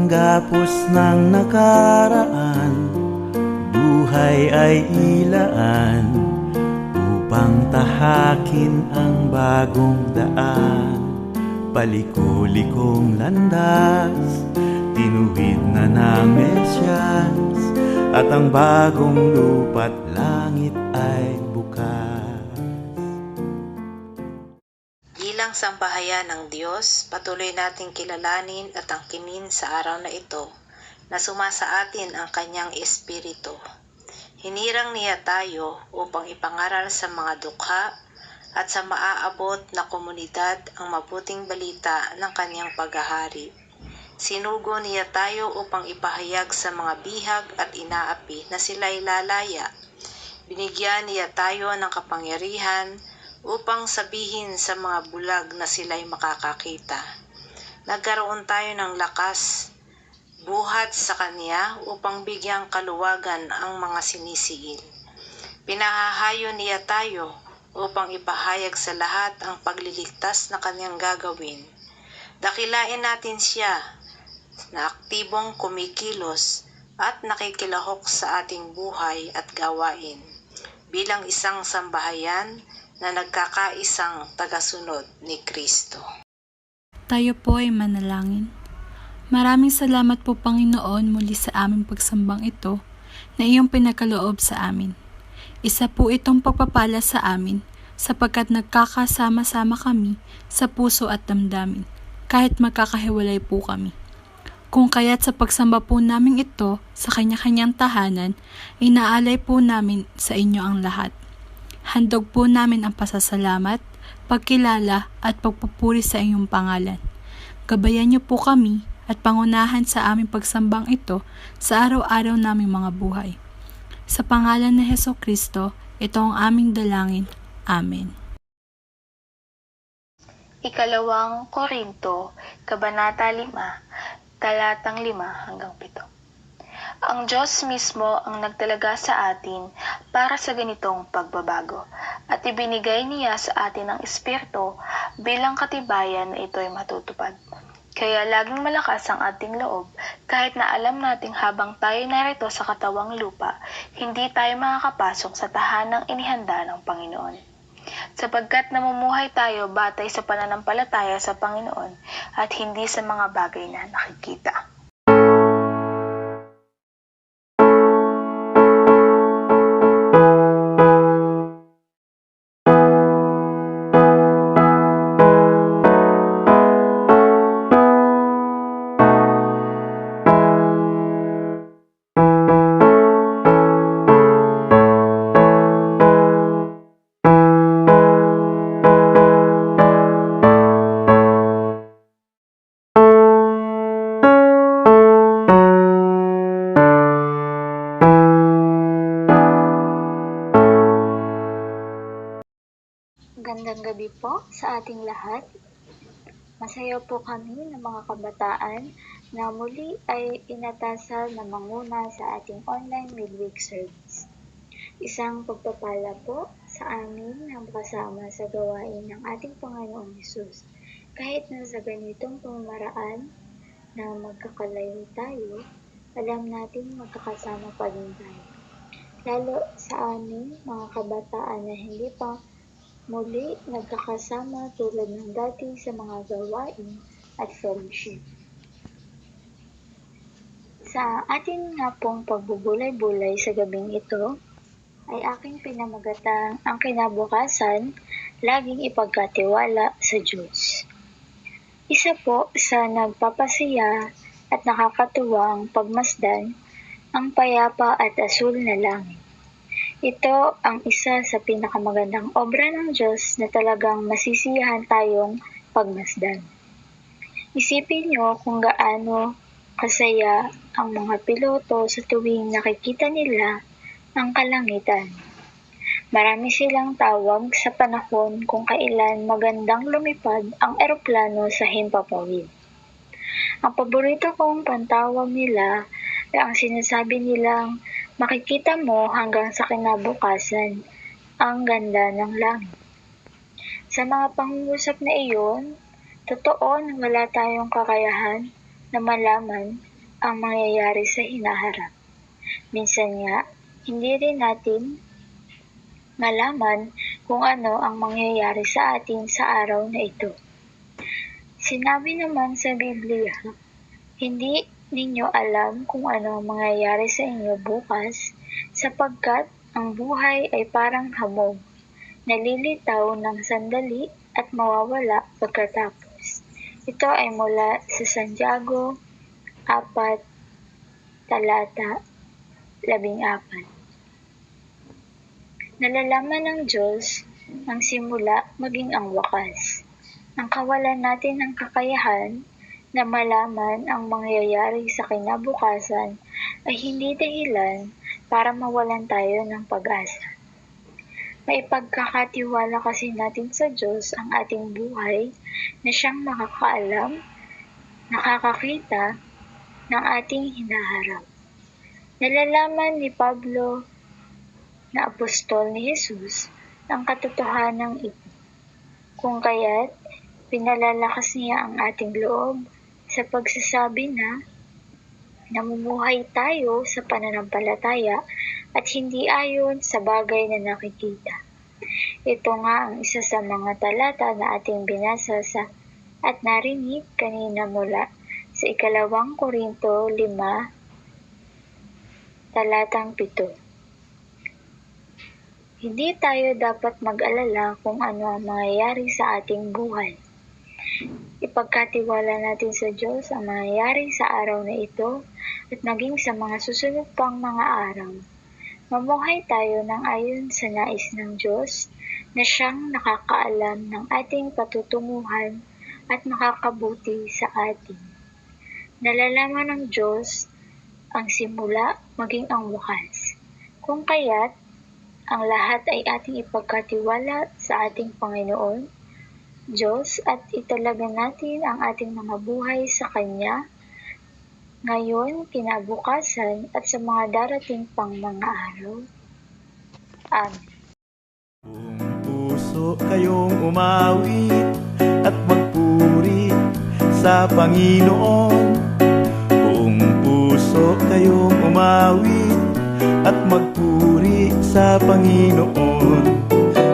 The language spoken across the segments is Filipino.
gapos ng nakaraan, buhay ay ilaan upang tahakin ang bagong daan. Paliko-likong landas, tinuwid na ng Mesyas, at ang bagong lupa't langit ay bukas. Bilang sambahayan ng Diyos, patuloy nating kilalanin at angkinin sa araw na ito na sumasa atin ang Kanyang Espiritu. Hinirang niya tayo upang ipangaral sa mga dukha at sa maaabot na komunidad ang mabuting balita ng Kanyang paghahari. Sinugo niya tayo upang ipahayag sa mga bihag at inaapi na sila'y lalaya. Binigyan niya tayo ng kapangyarihan upang sabihin sa mga bulag na sila'y makakakita. Nagkaroon tayo ng lakas buhat sa Kanya upang bigyang kaluwagan ang mga sinisiil. Pinahahayo niya tayo upang ipahayag sa lahat ang pagliligtas na Kanyang gagawin. Dakilain natin siya na aktibong kumikilos at nakikilahok sa ating buhay at gawain bilang isang sambahayan na nagkakaisang tagasunod ni Kristo. Tayo po ay manalangin. Maraming salamat po, Panginoon, muli sa aming pagsambang ito na iyong pinagkaloob sa amin. Isa po itong pagpapala sa amin sapagkat nagkakasama-sama kami sa puso at damdamin kahit magkakahiwalay po kami. Kung kaya't sa pagsamba po namin ito sa kanya-kanyang tahanan, inaalay po namin sa inyo ang lahat. Handog po namin ang pasasalamat, pagkilala at pagpupuri sa inyong pangalan. Gabayan niyo po kami at pangunahan sa aming pagsambang ito sa araw-araw naming mga buhay. Sa pangalan ni Hesukristo, ito ang aming dalangin. Amen. Ikalawang Korinto, Kabanata 5, talatang 5-7. Ang Diyos mismo ang nagtalaga sa atin para sa ganitong pagbabago, at ibinigay niya sa atin ang Espiritu bilang katibayan na ito'y matutupad. Kaya laging malakas ang ating loob, kahit na alam nating habang tayo narito sa katawang lupa, hindi tayo makakapasok sa tahanang inihanda ng Panginoon. Sapagkat namumuhay tayo batay sa pananampalataya sa Panginoon at hindi sa mga bagay na nakikita. Magandang gabi po sa ating lahat. Masaya po kami ng mga kabataan na muli ay inatasal na manguna sa ating online midweek service. Isang pagpapala po sa amin na makasama sa gawain ng ating Panginoong Hesus. Kahit na sa ganitong pamamaraan na magkakalayo tayo, alam natin magkakasama pa rin tayo. Lalo sa amin, mga kabataan na hindi pa muli nagkakasama tulad ng dati sa mga gawain at fellowship. Sa atin nga pong pagbubulay-bulay sa gabing ito, ay aking pinamagatang ang kinabukasan, laging ipagkatiwala sa Diyos. Isa po sa nagpapasaya at nakakatuwang pagmasdan ang payapa at asul na langit. Ito ang isa sa pinakamagandang obra ng Diyos na talagang masisiyahan tayong pagmasdan. Isipin niyo kung gaano kasaya ang mga piloto sa tuwing nakikita nila ang kalangitan. Marami silang tawag sa panahon kung kailan magandang lumipad ang eroplano sa himpapawid. Ang paborito kong pantawag nila ay ang sinasabi nilang makikita mo hanggang sa kinabukasan ang ganda ng langit. Sa mga pangungusap na iyon, totoo na wala tayong kakayahan na malaman ang mangyayari sa hinaharap. Minsan nga, hindi rin natin malaman kung ano ang mangyayari sa atin sa araw na ito. Sinabi naman sa Biblia, hindi ninyo alam kung ano ang mangyayari sa inyo bukas, sapagkat ang buhay ay parang hamog, nalilitaw ng sandali at mawawala pagkatapos. Ito ay mula sa Santiago 4, talata 14. Nalalaman ng Diyos ang simula maging ang wakas. Ang kawalan natin ng kakayahan na malaman ang mangyayari sa kinabukasan ay hindi dahilan para mawalan tayo ng pag-asa. May pagkakatiwala kasi natin sa Diyos ang ating buhay na siyang nakakaalam, nakakakita ng ating hinaharap. Nalalaman ni Pablo na apostol ni Jesus ang katotohanan ito, kung kaya't pinalalakas niya ang ating loob sa pagsasabi na namumuhay tayo sa pananampalataya at hindi ayon sa bagay na nakikita. Ito nga ang isa sa mga talata na ating binasa at narinig kanina mula sa 2 Korinto 5, talatang 7. Hindi tayo dapat mag-alala kung ano ang mangyayari sa ating buhay. Ipagkatiwala natin sa Diyos ang mangyayari sa araw na ito at maging sa mga susunod pang mga araw. Mamuhay tayo ng ayon sa nais ng Diyos na siyang nakakaalam ng ating patutunguhan at makakabuti sa atin. Nalalaman ng Diyos ang simula maging ang wakas. Kung kaya't ang lahat ay ating ipagkatiwala sa ating Panginoon, Diyos, at italaga natin ang ating mga buhay sa Kanya, ngayon, kinabukasan, at sa mga darating pang mga araw. Amen. Buong puso kayong umawit at magpuri sa Panginoon. Buong puso kayong umawit at magpuri sa Panginoon.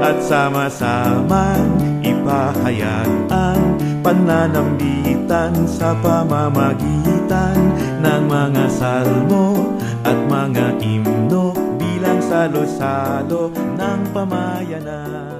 At sama-samang ipahayag ang pananambitan sa pamamagitan ng mga salmo at mga himno bilang salo-salo ng pamayanan.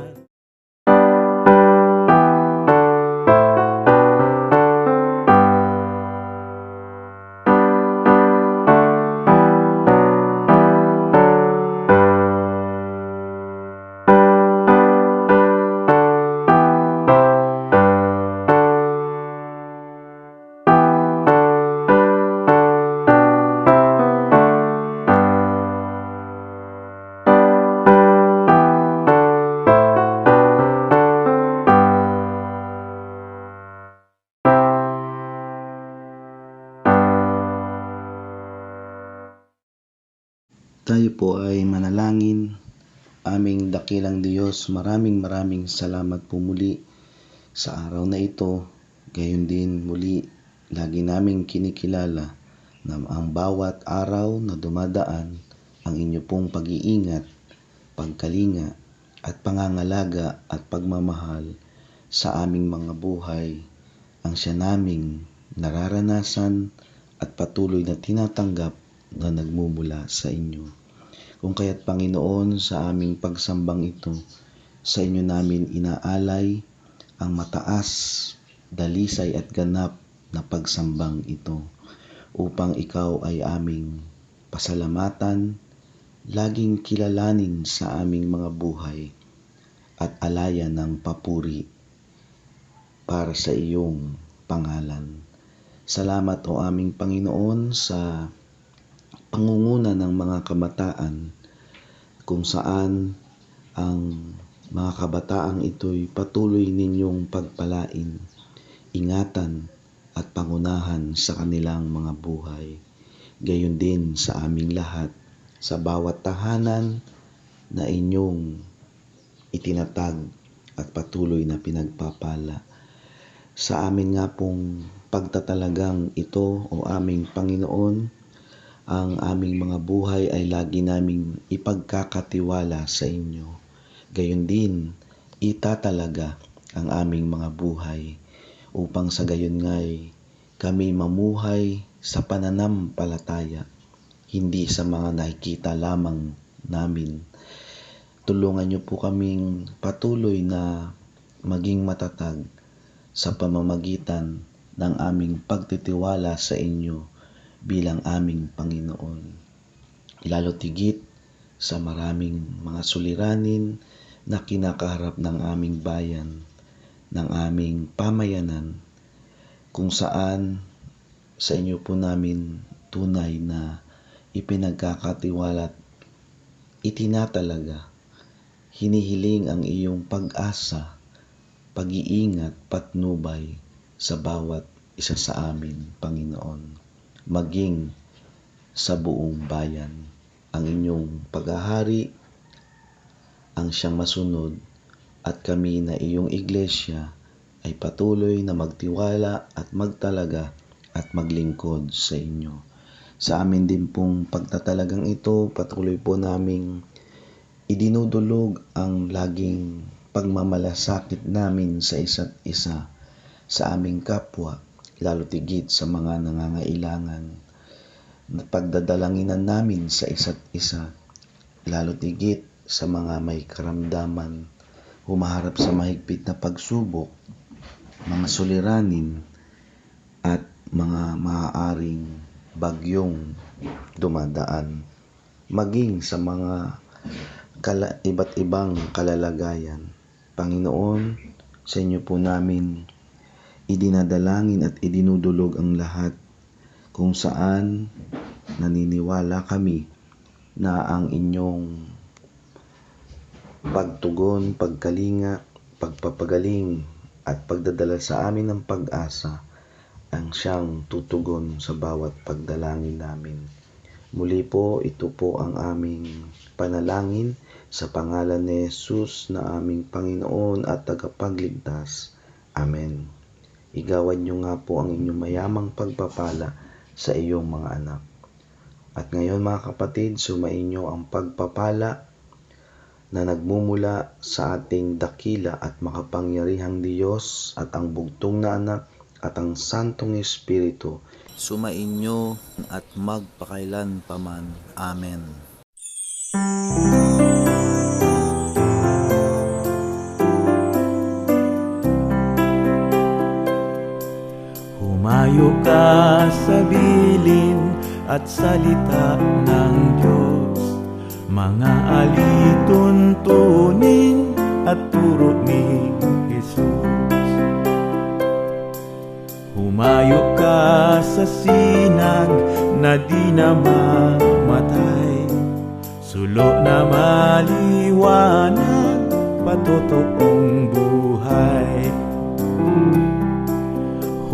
Tayo po ay manalangin. Aming dakilang Diyos, maraming salamat po muli sa araw na ito. Gayon din muli, lagi naming kinikilala na ang bawat araw na dumadaan, ang inyo pong pag-iingat, pagkalinga at pangangalaga at pagmamahal sa aming mga buhay, ang siya naming nararanasan at patuloy na tinatanggap na nagmumula sa inyo. Kung kaya't Panginoon, sa aming pagsambang ito, sa inyo namin inaalay ang mataas, dalisay at ganap na pagsambang ito, upang ikaw ay aming pasalamatan, laging kilalanin sa aming mga buhay at alayan ng papuri para sa iyong pangalan. Salamat o aming Panginoon sa pangunguna ng mga kabataan, kung saan ang mga kabataang ito'y patuloy ninyong pagpalain, ingatan at pangunahan sa kanilang mga buhay. Gayon din sa aming lahat, sa bawat tahanan na inyong itinatag at patuloy na pinagpapala. Sa amin nga pong pagtatalagang ito, O aming Panginoon, ang aming mga buhay ay lagi naming ipagkakatiwala sa inyo. Gayon din, itatalaga ang aming mga buhay upang sa gayon nga'y kami mamuhay sa pananampalataya, hindi sa mga nakikita lamang namin. Tulungan niyo po kaming patuloy na maging matatag sa pamamagitan ng aming pagtitiwala sa inyo bilang aming Panginoon. Lalo tigit sa maraming mga suliranin na kinakaharap ng aming bayan, ng aming pamayanan, kung saan sa inyo po namin tunay na ipinagkakatiwala at itinatalaga. Hinihiling ang iyong pag-asa, pag-iingat, patnubay sa bawat isa sa amin, Panginoon. Maging sa buong bayan, ang inyong paghahari ang siyang masunod at kami na iyong iglesia ay patuloy na magtiwala at magtalaga at maglingkod sa inyo. Sa amin din pong pagtatalagang ito, patuloy po naming idinudulog ang laging pagmamalasakit namin sa isa't isa, sa aming kapwa, lalo tigit sa mga nangangailangan, na pagdadalanginan namin sa isa't isa, lalo tigit sa mga may karamdaman, humaharap sa mahigpit na pagsubok, mga suliranin, at mga maaaring bagyong dumadaan, maging sa mga iba't ibang kalalagayan. Panginoon, sa inyo po namin idinadalangin at idinudulog ang lahat, kung saan naniniwala kami na ang inyong pagtugon, pagkalinga, pagpapagaling at pagdadala sa amin ng pag-asa ang siyang tutugon sa bawat pagdalangin namin. Muli po, ito po ang aming panalangin sa pangalan ni Jesus na aming Panginoon at tagapagligtas. Amen. Igawan niyo nga po ang inyong mayamang pagpapala sa iyong mga anak. At ngayon mga kapatid, sumainyo ang pagpapala na nagmumula sa ating dakila at makapangyarihang Diyos at ang bugtong na anak at ang Santong Espiritu. Sumainyo at magpakailan paman. Amen. Humayo ka sa bilin at salita ng Diyos, mga alituntunin at turo ni Jesus. Humayo ka sa sinag na di na mamatay, sulo na maliwanag, patotoong buhay.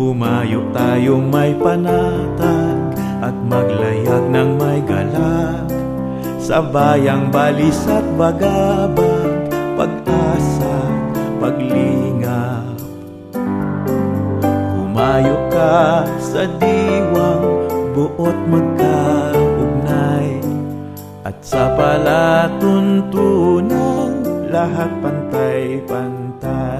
Humayo tayong may panatag at maglayag ng may galak, sa bayang balis at bagabag, pag-asa, paglingap. Humayo ka sa diwang buot magkaugnay, at sa palatuntunan lahat pantay-pantay.